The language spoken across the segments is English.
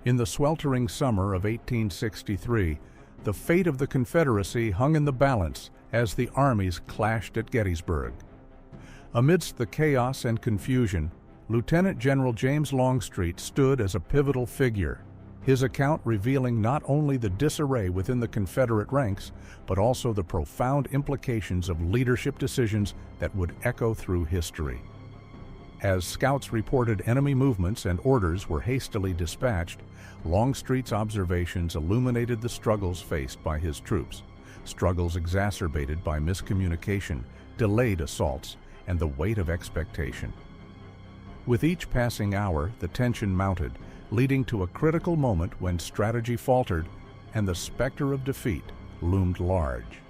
In the sweltering summer of 1863, the fate of the Confederacy hung in the balance as the armies clashed at Gettysburg. Amidst the chaos and confusion, Lieutenant General James Longstreet stood as a pivotal figure, his account revealing not only the disarray within the Confederate ranks, but also the profound implications of leadership decisions that would echo through history. As scouts reported enemy movements and orders were hastily dispatched, Longstreet's observations illuminated the struggles faced by his troops, struggles exacerbated by miscommunication, delayed assaults, and the weight of expectation. With each passing hour, the tension mounted, leading to a critical moment when strategy faltered and the specter of defeat loomed large.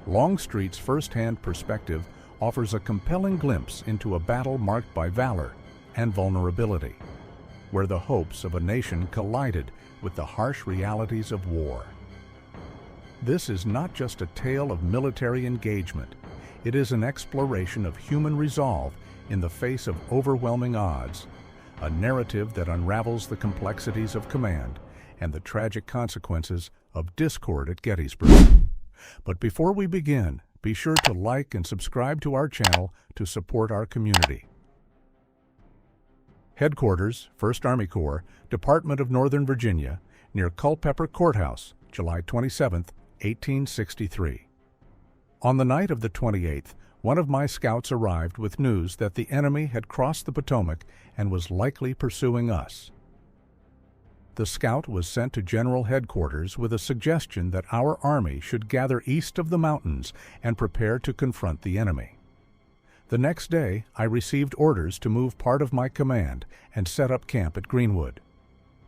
Longstreet's first-hand perspective offers a compelling glimpse into a battle marked by valor and vulnerability, where the hopes of a nation collided with the harsh realities of war. This is not just a tale of military engagement. It is an exploration of human resolve in the face of overwhelming odds, a narrative that unravels the complexities of command and the tragic consequences of discord at Gettysburg. But before we begin, be sure to like and subscribe to our channel to support our community. Headquarters, 1st Army Corps, Department of Northern Virginia, near Culpeper Courthouse, July 27, 1863. On the night of the 28th, one of my scouts arrived with news that the enemy had crossed the Potomac and was likely pursuing us. The scout was sent to General Headquarters with a suggestion that our army should gather east of the mountains and prepare to confront the enemy. The next day, I received orders to move part of my command and set up camp at Greenwood.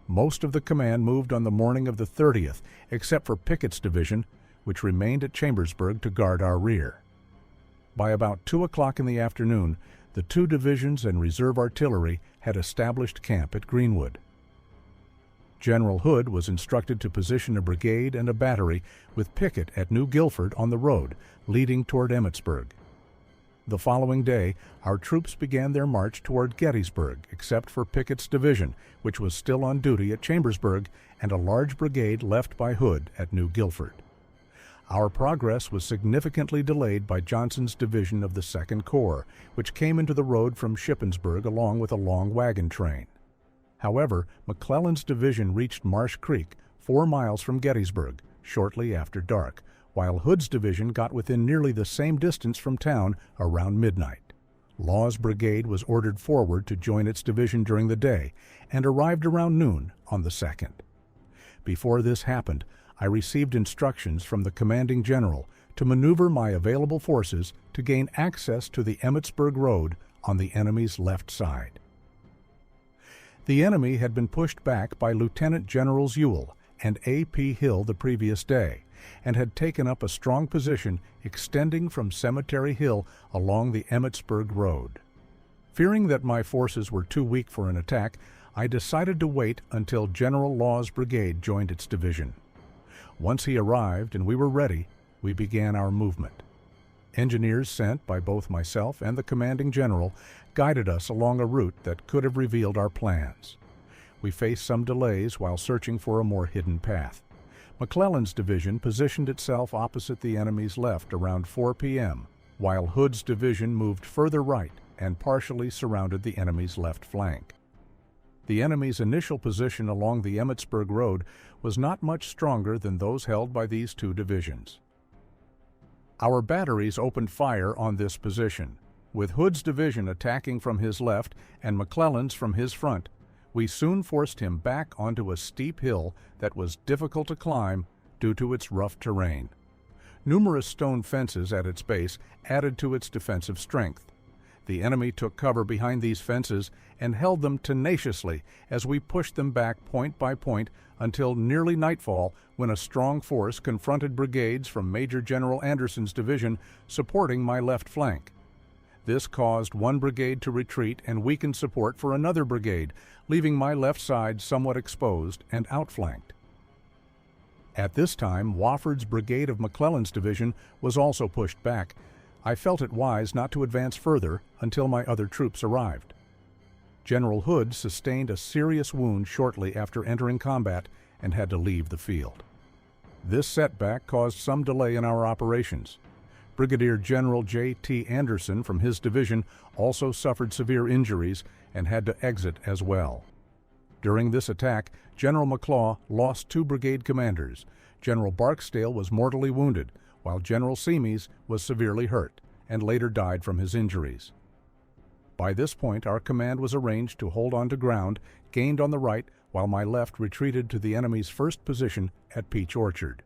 Most of the command moved on the morning of the 30th, except for Pickett's division, which remained at Chambersburg to guard our rear. By about 2 o'clock in the afternoon, the 2 divisions and reserve artillery had established camp at Greenwood. General Hood was instructed to position a brigade and a battery with Pickett at New Guilford on the road, leading toward Emmetsburg. The following day, our troops began their march toward Gettysburg, except for Pickett's division, which was still on duty at Chambersburg, and a large brigade left by Hood at New Guilford. Our progress was significantly delayed by Johnson's division of the 2nd Corps, which came into the road from Shippensburg along with a long wagon train. However, McClellan's division reached Marsh Creek, 4 miles from Gettysburg, shortly after dark, while Hood's division got within nearly the same distance from town around midnight. Law's brigade was ordered forward to join its division during the day and arrived around noon on the 2nd. Before this happened, I received instructions from the commanding general to maneuver my available forces to gain access to the Emmetsburg road on the enemy's left side. The enemy had been pushed back by Lieutenant Generals Ewell and A.P. Hill the previous day, and had taken up a strong position extending from Cemetery Hill along the Emmetsburg road. Fearing that my forces were too weak for an attack, I decided to wait until General Law's brigade joined its division. Once he arrived and we were ready, we began our movement. Engineers sent by both myself and the commanding general guided us along a route that could have revealed our plans. We faced some delays while searching for a more hidden path. McClellan's division positioned itself opposite the enemy's left around 4 p.m., while Hood's division moved further right and partially surrounded the enemy's left flank. The enemy's initial position along the Emmetsburg road was not much stronger than those held by these 2 divisions. Our batteries opened fire on this position. With Hood's division attacking from his left and McClellan's from his front, we soon forced him back onto a steep hill that was difficult to climb due to its rough terrain. Numerous stone fences at its base added to its defensive strength. The enemy took cover behind these fences and held them tenaciously as we pushed them back point by point until nearly nightfall, when a strong force confronted brigades from Major General Anderson's division supporting my left flank. This caused one brigade to retreat and weakened support for another brigade, leaving my left side somewhat exposed and outflanked. At this time, Wofford's brigade of McClellan's division was also pushed back. I felt it wise not to advance further until my other troops arrived. General Hood sustained a serious wound shortly after entering combat and had to leave the field. This setback caused some delay in our operations. Brigadier General J.T. Anderson from his division also suffered severe injuries and had to exit as well. During this attack, General McClellan lost 2 brigade commanders. General Barksdale was mortally wounded, while General Seymour was severely hurt and later died from his injuries. By this point, our command was arranged to hold on to ground gained on the right, while my left retreated to the enemy's first position at Peach Orchard.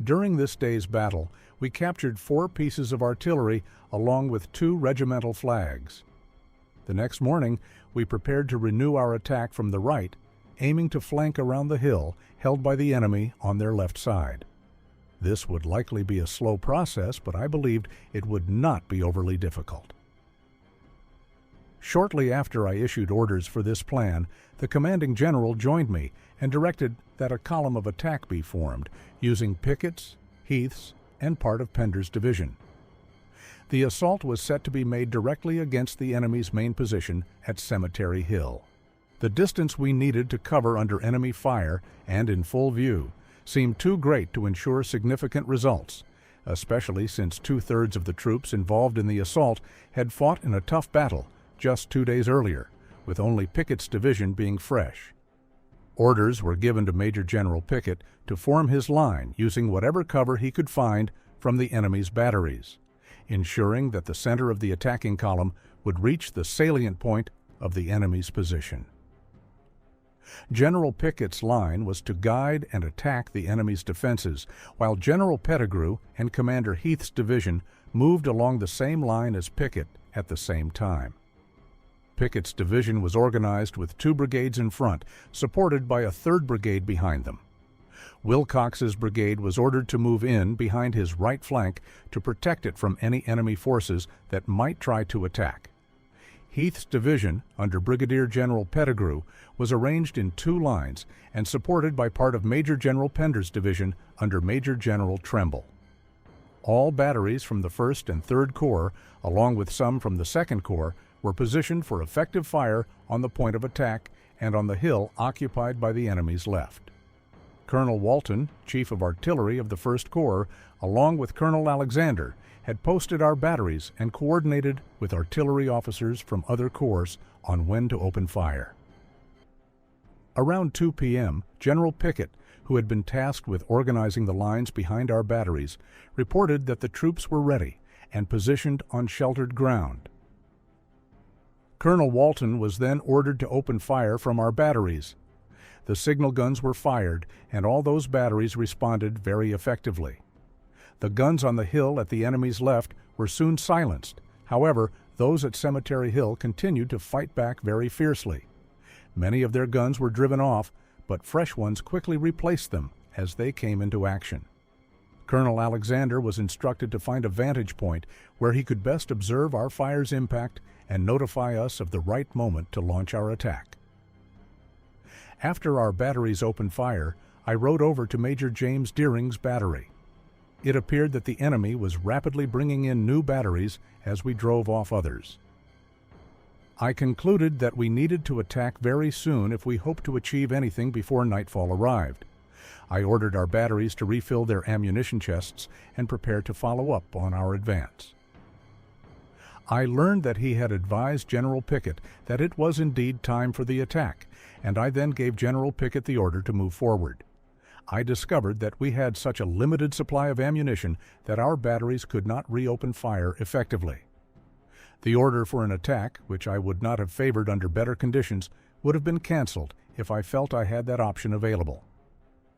During this day's battle, we captured 4 pieces of artillery along with 2 regimental flags. The next morning, we prepared to renew our attack from the right, aiming to flank around the hill held by the enemy on their left side. This would likely be a slow process, but I believed it would not be overly difficult. Shortly after I issued orders for this plan, the commanding general joined me and directed that a column of attack be formed, using Pickett's, Heath's, and part of Pender's division. The assault was set to be made directly against the enemy's main position at Cemetery Hill. The distance we needed to cover under enemy fire and in full view seemed too great to ensure significant results, especially since 2/3 of the troops involved in the assault had fought in a tough battle just 2 days earlier, with only Pickett's division being fresh. Orders were given to Major General Pickett to form his line using whatever cover he could find from the enemy's batteries, ensuring that the center of the attacking column would reach the salient point of the enemy's position. General Pickett's line was to guide and attack the enemy's defenses, while General Pettigrew and Commander Heath's division moved along the same line as Pickett at the same time. Pickett's division was organized with 2 brigades in front, supported by a 3rd brigade behind them. Wilcox's brigade was ordered to move in behind his right flank to protect it from any enemy forces that might try to attack. Heath's division, under Brigadier General Pettigrew, was arranged in 2 lines and supported by part of Major General Pender's division under Major General Tremble. All batteries from the 1st and 3rd Corps, along with some from the 2nd Corps, were positioned for effective fire on the point of attack and on the hill occupied by the enemy's left. Colonel Walton, Chief of Artillery of the 1st Corps, along with Colonel Alexander, had posted our batteries and coordinated with artillery officers from other corps on when to open fire. Around 2 p.m., General Pickett, who had been tasked with organizing the lines behind our batteries, reported that the troops were ready and positioned on sheltered ground. Colonel Walton was then ordered to open fire from our batteries. The signal guns were fired, and all those batteries responded very effectively. The guns on the hill at the enemy's left were soon silenced. However, those at Cemetery Hill continued to fight back very fiercely. Many of their guns were driven off, but fresh ones quickly replaced them as they came into action. Colonel Alexander was instructed to find a vantage point where he could best observe our fire's impact and notify us of the right moment to launch our attack. After our batteries opened fire, I rode over to Major James Deering's battery. It appeared that the enemy was rapidly bringing in new batteries as we drove off others. I concluded that we needed to attack very soon if we hoped to achieve anything before nightfall arrived. I ordered our batteries to refill their ammunition chests and prepare to follow up on our advance. I learned that he had advised General Pickett that it was indeed time for the attack, and I then gave General Pickett the order to move forward. I discovered that we had such a limited supply of ammunition that our batteries could not reopen fire effectively. The order for an attack, which I would not have favored under better conditions, would have been canceled if I felt I had that option available.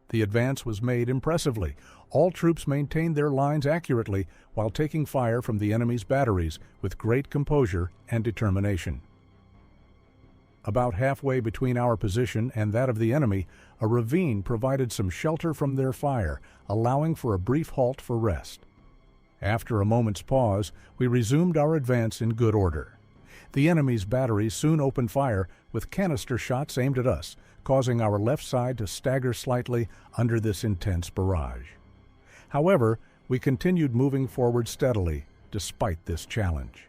The advance was made impressively. All troops maintained their lines accurately while taking fire from the enemy's batteries with great composure and determination. About halfway between our position and that of the enemy, a ravine provided some shelter from their fire, allowing for a brief halt for rest. After a moment's pause, we resumed our advance in good order. The enemy's batteries soon opened fire with canister shots aimed at us, causing our left side to stagger slightly under this intense barrage. However, we continued moving forward steadily despite this challenge.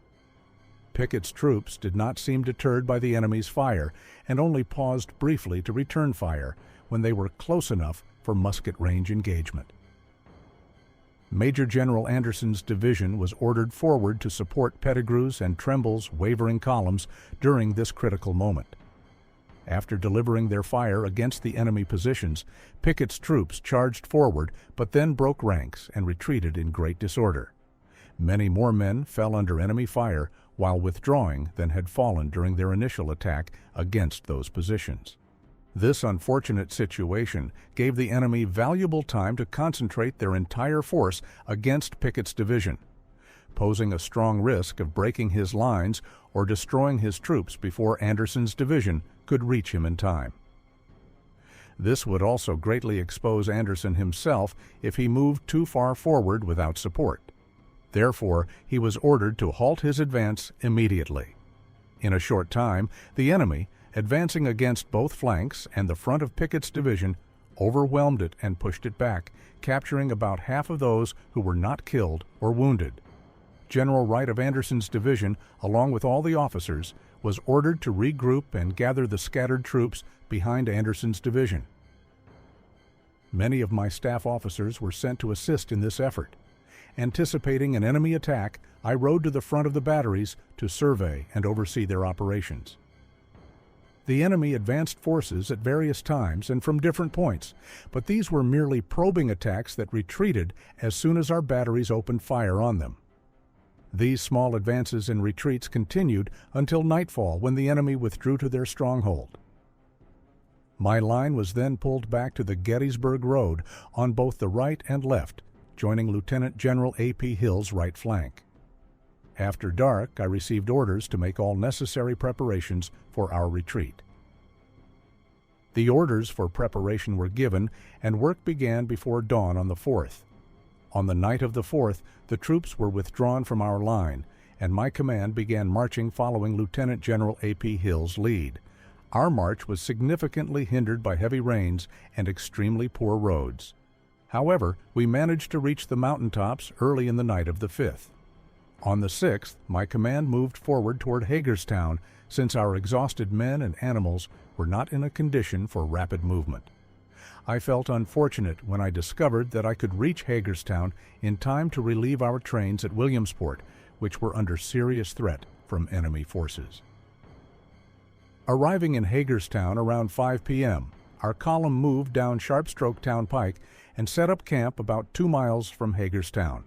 Pickett's troops did not seem deterred by the enemy's fire and only paused briefly to return fire when they were close enough for musket range engagement. Major General Anderson's division was ordered forward to support Pettigrew's and Tremble's wavering columns during this critical moment. After delivering their fire against the enemy positions, Pickett's troops charged forward but then broke ranks and retreated in great disorder. Many more men fell under enemy fire while withdrawing than had fallen during their initial attack against those positions. This unfortunate situation gave the enemy valuable time to concentrate their entire force against Pickett's division, posing a strong risk of breaking his lines or destroying his troops before Anderson's division could reach him in time. This would also greatly expose Anderson himself if he moved too far forward without support. Therefore, he was ordered to halt his advance immediately. In a short time, the enemy, advancing against both flanks and the front of Pickett's division, overwhelmed it and pushed it back, capturing about half of those who were not killed or wounded. General Wright of Anderson's division, along with all the officers, was ordered to regroup and gather the scattered troops behind Anderson's division. Many of my staff officers were sent to assist in this effort. Anticipating an enemy attack, I rode to the front of the batteries to survey and oversee their operations. The enemy advanced forces at various times and from different points, but these were merely probing attacks that retreated as soon as our batteries opened fire on them. These small advances and retreats continued until nightfall, when the enemy withdrew to their stronghold. My line was then pulled back to the Gettysburg Road on both the right and left, joining Lieutenant General A.P. Hill's right flank. After dark, I received orders to make all necessary preparations for our retreat. The orders for preparation were given, and work began before dawn on the 4th. On the night of the 4th, the troops were withdrawn from our line, and my command began marching following Lieutenant General A.P. Hill's lead. Our march was significantly hindered by heavy rains and extremely poor roads. However, we managed to reach the mountaintops early in the night of the 5th. On the 6th, my command moved forward toward Hagerstown, since our exhausted men and animals were not in a condition for rapid movement. I felt unfortunate when I discovered that I could reach Hagerstown in time to relieve our trains at Williamsport, which were under serious threat from enemy forces. Arriving in Hagerstown around 5 p.m., our column moved down Sharpstroke Town Pike and set up camp about 2 miles from Hagerstown.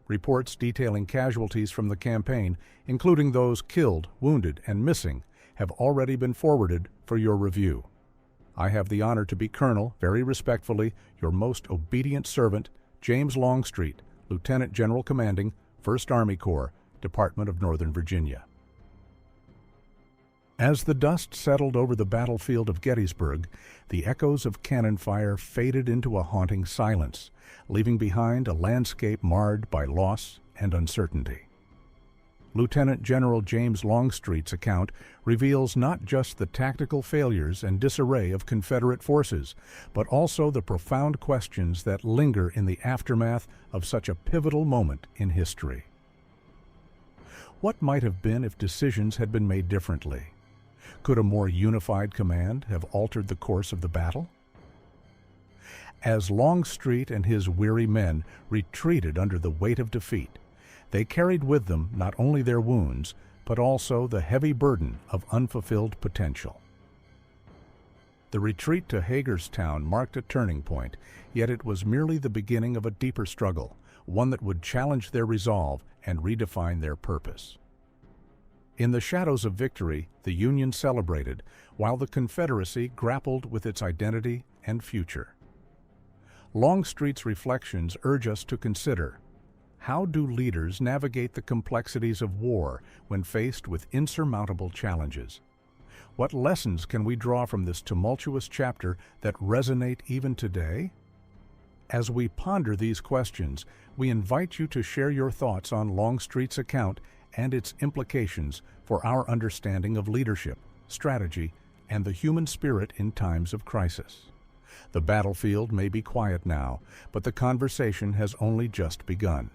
Reports detailing casualties from the campaign, including those killed, wounded, and missing, have already been forwarded for your review. I have the honor to be Colonel, very respectfully, your most obedient servant, James Longstreet, Lieutenant General Commanding, 1st Army Corps, Department of Northern Virginia. As the dust settled over the battlefield of Gettysburg, the echoes of cannon fire faded into a haunting silence, leaving behind a landscape marred by loss and uncertainty. Lieutenant General James Longstreet's account reveals not just the tactical failures and disarray of Confederate forces, but also the profound questions that linger in the aftermath of such a pivotal moment in history. What might have been if decisions had been made differently? Could a more unified command have altered the course of the battle? As Longstreet and his weary men retreated under the weight of defeat, they carried with them not only their wounds, but also the heavy burden of unfulfilled potential. The retreat to Hagerstown marked a turning point, yet it was merely the beginning of a deeper struggle, one that would challenge their resolve and redefine their purpose. In the shadows of victory, the Union celebrated, while the Confederacy grappled with its identity and future. Longstreet's reflections urge us to consider: how do leaders navigate the complexities of war when faced with insurmountable challenges? What lessons can we draw from this tumultuous chapter that resonate even today? As we ponder these questions, we invite you to share your thoughts on Longstreet's account and its implications for our understanding of leadership, strategy, and the human spirit in times of crisis. The battlefield may be quiet now, but the conversation has only just begun.